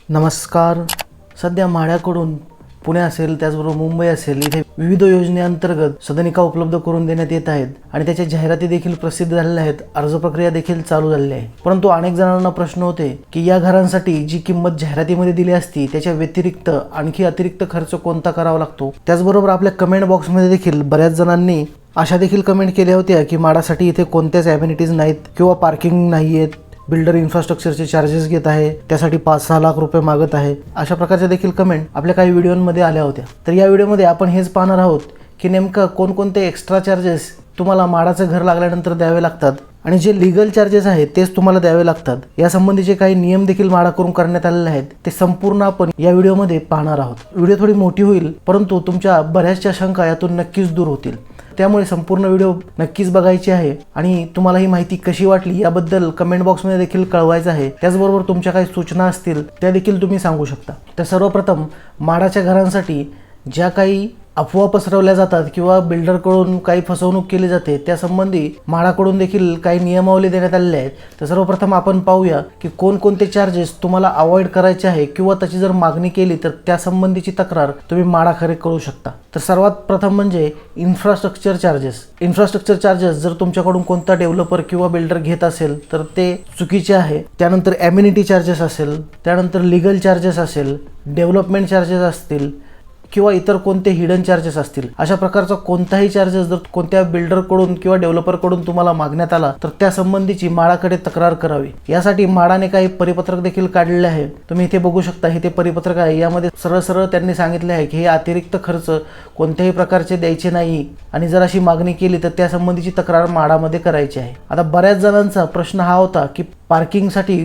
नमस्कार. सध्या माढ्याकडून पुणे असेल, त्याचबरोबर मुंबई असेल, इथे विविध योजनेअंतर्गत सदनिका उपलब्ध करून देण्यात येत आहेत आणि त्याच्या जाहिराती देखील प्रसिद्ध झालेल्या आहेत. अर्ज प्रक्रिया देखील चालू झालेली आहे. परंतु अनेक जणांना प्रश्न होते की या घरांसाठी जी किंमत जाहिरातीमध्ये दिली असती त्याच्या व्यतिरिक्त आणखी अतिरिक्त खर्च कोणता करावा लागतो. त्याचबरोबर आपल्या कमेंट बॉक्समध्ये देखील बऱ्याच जणांनी अशा देखील कमेंट केल्या होत्या की माढासाठी इथे कोणत्याच ॲम्युनिटीज नाहीत किंवा पार्किंग नाही आहेत, बिल्डर इन्फ्रास्ट्रक्चरचे चार्जेस घेत आहे, त्यासाठी 5-6 लाख रुपये मागत आहे. अशा प्रकारच्या देखील कमेंट आपल्या काही व्हिडिओमध्ये आल्या होत्या. तर या व्हिडिओमध्ये आपण हेच पाहणार आहोत की नेमकं कोणकोणते एक्स्ट्रा चार्जेस तुम्हाला माडाचं घर लागल्यानंतर द्यावे लागतात आणि जे लीगल चार्जेस आहेत तेच तुम्हाला द्यावे लागतात. यासंबंधीचे काही नियम देखील माडाकडून करण्यात आलेले आहेत. ते संपूर्ण आपण या व्हिडिओमध्ये पाहणार आहोत. व्हिडिओ थोडी मोठी होईल, परंतु तुमच्या बऱ्याचशा शंका यातून नक्कीच दूर होतील. त्यामुळे संपूर्ण व्हिडिओ नक्कीच बघायची आहे आणि तुम्हाला ही माहिती कशी वाटली याबद्दल कमेंट बॉक्समध्ये देखील कळवायचं आहे. त्याचबरोबर तुमच्या काही सूचना असतील त्या देखील तुम्ही सांगू शकता. तर सर्वप्रथम माडाच्या घरांसाठी ज्या काही अफवा पसरवल्या जातात किंवा बिल्डरकडून काही फसवणूक केली जाते त्यासंबंधी माडाकडून देखील काही नियमावली देण्यात आलेल्या आहेत. तर सर्वप्रथम आपण पाहूया की कोणकोणते चार्जेस तुम्हाला अवॉइड करायचे आहे किंवा त्याची जर मागणी केली तर त्यासंबंधीची तक्रार तुम्ही माडाकडे करू शकता. तर सर्वात प्रथम म्हणजे इन्फ्रास्ट्रक्चर चार्जेस जर तुमच्याकडून कोणता डेव्हलपर किंवा बिल्डर घेत असेल तर ते चुकीचे आहे. त्यानंतर ॲम्युनिटी चार्जेस असेल, त्यानंतर लीगल चार्जेस असेल, डेव्हलपमेंट चार्जेस असतील किंवा इतर कोणते हिडन चार्जेस असतील, अशा प्रकारचा कोणताही चार्जेस जर कोणत्या बिल्डरकडून किंवा डेव्हलपरकडून तुम्हाला मागण्यात आला तर त्यासंबंधीची माडाकडे तक्रार करावी. यासाठी माडाने काही परिपत्रक देखील काढलेले आहे. तुम्ही इथे बघू शकता, हे ते परिपत्रक आहे. यामध्ये सरळ त्यांनी सांगितले आहे की हे अतिरिक्त खर्च कोणत्याही प्रकारचे द्यायचे नाही आणि जर अशी मागणी केली तर त्यासंबंधीची तक्रार माडामध्ये करायची आहे. आता बऱ्याच जणांचा प्रश्न हा होता की पार्किंगसाठी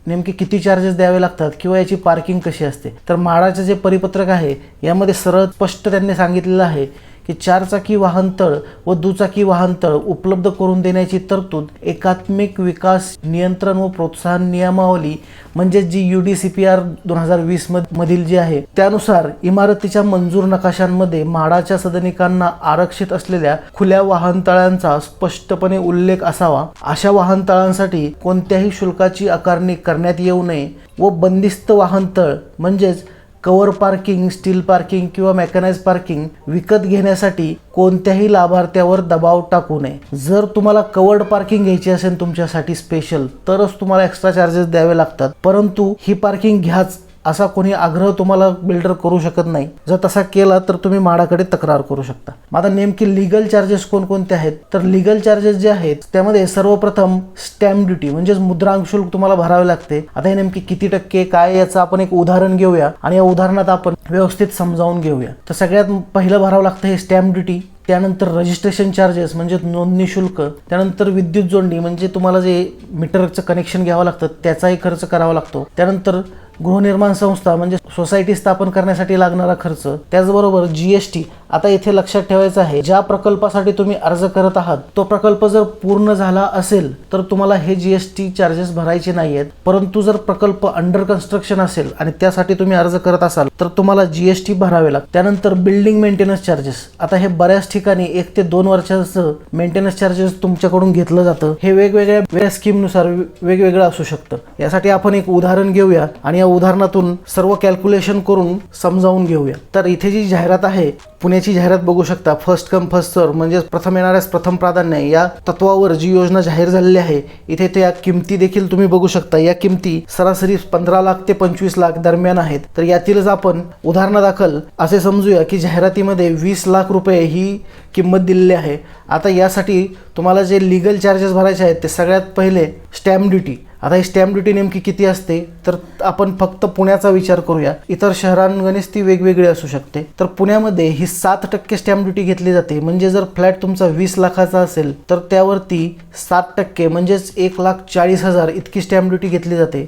नेमके किती चार्जेस द्यावे लागतात किंवा याची पार्किंग कशी असते. तर माडाचे जे परिपत्रक आहे यामध्ये सरळ स्पष्ट त्यांनी सांगितलेलं आहे की 4-चाकी वाहनतळ व दुचाकी वाहनतळ उपलब्ध करून देण्याची तरतूद एकात्मिक विकास नियंत्रण व प्रोत्साहन नियमावली म्हणजे जी UDCPR 2020 मधील जी आहे त्यानुसार इमारतीच्या मंजूर नकाशांमध्ये माडाच्या सदनिकांना आरक्षित असलेल्या खुल्या वाहनतळांचा स्पष्टपणे उल्लेख असावा. अशा वाहनतळांसाठी कोणत्याही शुल्काची आकारणी करण्यात येऊ नये व बंदिस्त वाहनतळ म्हणजेच कवर पार्किंग, स्टील पार्किंग किंवा मेकॅनाइज पार्किंग विकत घेण्यासाठी कोणत्याही लाभार्थ्यावर दबाव टाकू नये. जर तुम्हाला कवर्ड पार्किंग घ्यायची असेल तुमच्यासाठी स्पेशल तरच तुम्हाला एक्स्ट्रा चार्जेस द्यावे लागतात, परंतु ही पार्किंग घ्याच असा कोणी आग्रह तुम्हाला बिल्डर करू शकत नाही. जर तसा केला तर तुम्ही माडाकडे तक्रार करू शकता. आता नेमके लीगल चार्जेस कोणकोणते आहेत तर लीगल चार्जेस जे आहेत त्यामध्ये सर्वप्रथम स्टॅम्प ड्युटी म्हणजेच मुद्रांक शुल्क तुम्हाला भरावे लागते. आता हे नेमके किती टक्के काय याचं आपण एक उदाहरण घेऊया आणि या उदाहरणात आपण व्यवस्थित समजावून घेऊया. तर सगळ्यात पहिलं भरावं लागतं हे स्टॅम्प ड्युटी. त्यानंतर रजिस्ट्रेशन चार्जेस म्हणजे नोंदणी शुल्क. त्यानंतर विद्युत जोडणी म्हणजे तुम्हाला जे मीटरचं कनेक्शन घ्यावं लागतं त्याचाही खर्च करावा लागतो. त्यानंतर गृहनिर्माण संस्था म्हणजे सोसायटी स्थापन करण्यासाठी लागणारा खर्च. त्याचबरोबर GST. आता इथे लक्षात ठेवायचं आहे ज्या प्रकल्पासाठी तुम्ही अर्ज करत आहात तो प्रकल्प जर पूर्ण झाला असेल तर तुम्हाला हे GST चार्जेस भरायचे नाही आहेत, परंतु जर प्रकल्प अंडर कन्स्ट्रक्शन असेल आणि त्यासाठी तुम्ही अर्ज करत असाल तर तुम्हाला GST भरावे लागते. त्यानंतर बिल्डिंग मेंटेनन्स चार्जेस. आता हे बऱ्याच ठिकाणी 1 ते 2 वर्षाचं मेंटेनन्स चार्जेस तुमच्याकडून घेतलं जातं. हे वेगवेगळ्या स्कीमनुसार वेगवेगळं असू शकतं. यासाठी आपण एक उदाहरण घेऊया आणि या उदाहरणातून सर्व कॅल्क्युलेशन करून समजावून घेऊया. तर इथे जी जाहिरात आहे पुण्याची जाहिरात बघू शकता. फर्स्ट कम फर्स्ट सर्व म्हणजे प्रथम येणाऱ्यास प्रथम प्राधान्य या तत्वावर जी योजना जाहीर झालेली आहे. इथे त्या किमती देखील तुम्ही बघू शकता. या किमती सरासरी 15 लाख ते 25 लाख दरम्यान आहेत. तर यातीलच आपण उदाहरणादाखल असे समजूया की जाहिरातीमध्ये 20 लाख रुपये ही किंमत दिलेली आहे. आता यासाठी तुम्हाला जे लीगल चार्जेस भरायचे आहेत ते सगळ्यात पहिले स्टॅम्प ड्युटी. आता ही स्टॅम्प ड्युटी नेमकी किती असते तर आपण फक्त पुण्याचा विचार करूया. इतर शहरांगणिज ती वेगवेगळी असू शकते. तर पुण्यामध्ये ही 7% स्टॅम्प ड्युटी घेतली जाते. म्हणजे जर फ्लॅट तुमचा 20 लाखाचा असेल तर त्यावरती 7% म्हणजेच 1,40,000 इतकी स्टॅम्प ड्युटी घेतली जाते.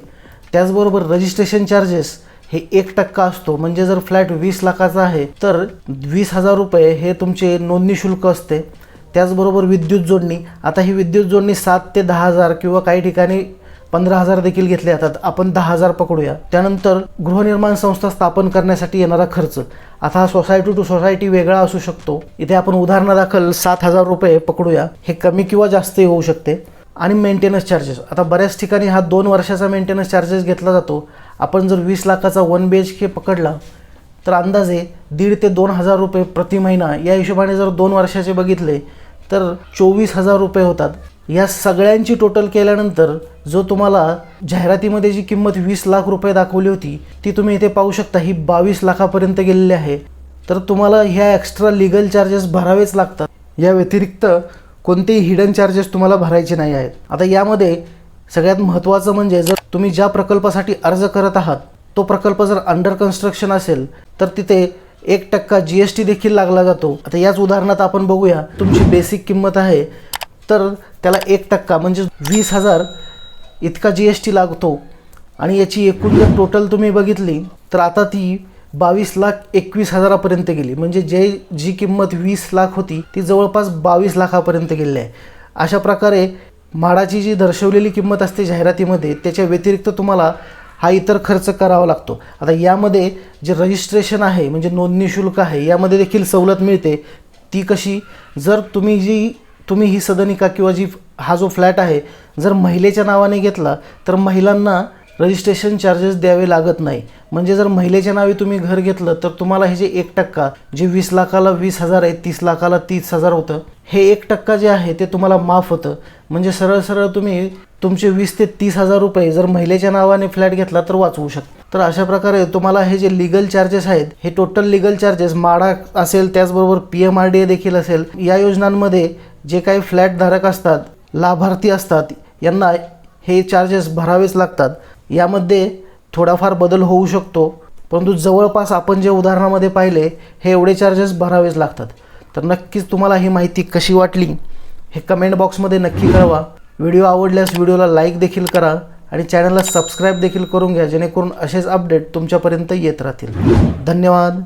त्याचबरोबर रजिस्ट्रेशन चार्जेस हे 1% असतो. म्हणजे जर फ्लॅट 20 लाखाचा आहे तर 20,000 रुपये हे तुमचे नोंदणी शुल्क असते. त्याचबरोबर विद्युत जोडणी. आता ही विद्युत जोडणी 7 ते 10,000 किंवा काही ठिकाणी 15,000 देखील घेतले जातात. आपण 10,000 पकडूया. त्यानंतर गृहनिर्माण संस्था स्थापन करण्यासाठी येणारा खर्च. आता हा सोसायटी टू सोसायटी वेगळा असू शकतो. इथे आपण उदाहरणादाखल 7,000 रुपये पकडूया. हे कमी किंवा जास्तही होऊ शकते. आणि मेंटेनन्स चार्जेस. आता बऱ्याच ठिकाणी हा 2 वर्षाचा मेंटेनन्स चार्जेस घेतला जातो. आपण जर 20 लाखाचा 1 BHK पकडला तर अंदाजे 1,500 ते 2,000 रुपये प्रति महिना या हिशोबाने जर 2 वर्षाचे बघितले तर 24,000 रुपये होतात. या सगळ्यांची टोटल केल्यानंतर जो तुम्हाला जाहिरातीमध्ये जी किंमत 20 लाख रुपये दाखवली होती ती तुम्ही इथे पाहू शकता, ही 22 लाखापर्यंत गेलेली आहे. तर तुम्हाला ह्या एक्स्ट्रा लिगल चार्जेस भरावेच लागतात. या व्यतिरिक्त कोणतेही हिडन चार्जेस तुम्हाला भरायचे नाही आहेत. आता यामध्ये सगळ्यात महत्त्वाचं म्हणजे जर तुम्ही ज्या प्रकल्पासाठी अर्ज करत आहात तो प्रकल्प जर अंडर कन्स्ट्रक्शन असेल तर तिथे 1% GST देखील लागला जातो. आता याच उदाहरणात आपण बघूया, तुमची बेसिक किंमत आहे तर त्याला 1% म्हणजे 20,000 इतका GST लागतो आणि याची एकूण जर टोटल तुम्ही बघितली तर आता ती 22,21,000पर्यंत गेली. म्हणजे जी किंमत 20 लाख होती ती जवळपास 22 लाखापर्यंत गेली आहे. अशा प्रकारे म्हाडाची जी दर्शवलेली किंमत असते जाहिरातीमध्ये त्याच्या व्यतिरिक्त तुम्हाला हा इतर खर्च करावा लागतो. आता यामध्ये जे रजिस्ट्रेशन आहे म्हणजे नोंदणी शुल्क आहे यामध्ये देखील सवलत मिळते. ती कशी, जर तुम्ही ही सदनिका किंवा हा जो फ्लॅट आहे जर महिलेच्या नावाने घेतला तर महिलांना रजिस्ट्रेशन चार्जेस द्यावे लागत नाही. म्हणजे जर महिलेच्या नावे तुम्ही घर घेतलं तर तुम्हाला हे जे 1% जे 20 लाखाला 20,000 आहे, 30 लाखाला 30,000 होतं, हे 1% जे आहे ते तुम्हाला माफ होतं. म्हणजे सरळ सरळ तुम्ही तुमचे 20 ते 30,000 रुपये जर महिलेच्या नावाने फ्लॅट घेतला तर वाचवू शकता. तर अशा प्रकारे तुम्हाला हे जे लिगल चार्जेस आहेत हे टोटल लिगल चार्जेस म्हाडा असेल त्याचबरोबर PMRDA देखील असेल, या योजनांमध्ये जे काही फ्लॅट धारक असतात, लाभार्थी असतात, यांना हे चार्जेस भरावेच लागतात. यामध्ये थोडाफार बदल होऊ शकतो परंतु जवळपास आपण जे उदाहरणामध्ये पाहिले हे एवढे चार्जेस भरावेच लागतात. तर नक्कीच तुम्हाला ही माहिती कशी वाटली हे कमेंट बॉक्समध्ये नक्की कळवा. व्हिडिओ आवडल्यास व्हिडिओला लाईक देखील करा आणि चॅनलला सबस्क्राईब देखील करून घ्या जेणेकरून असेच अपडेट तुमच्यापर्यंत येत राहतील. धन्यवाद.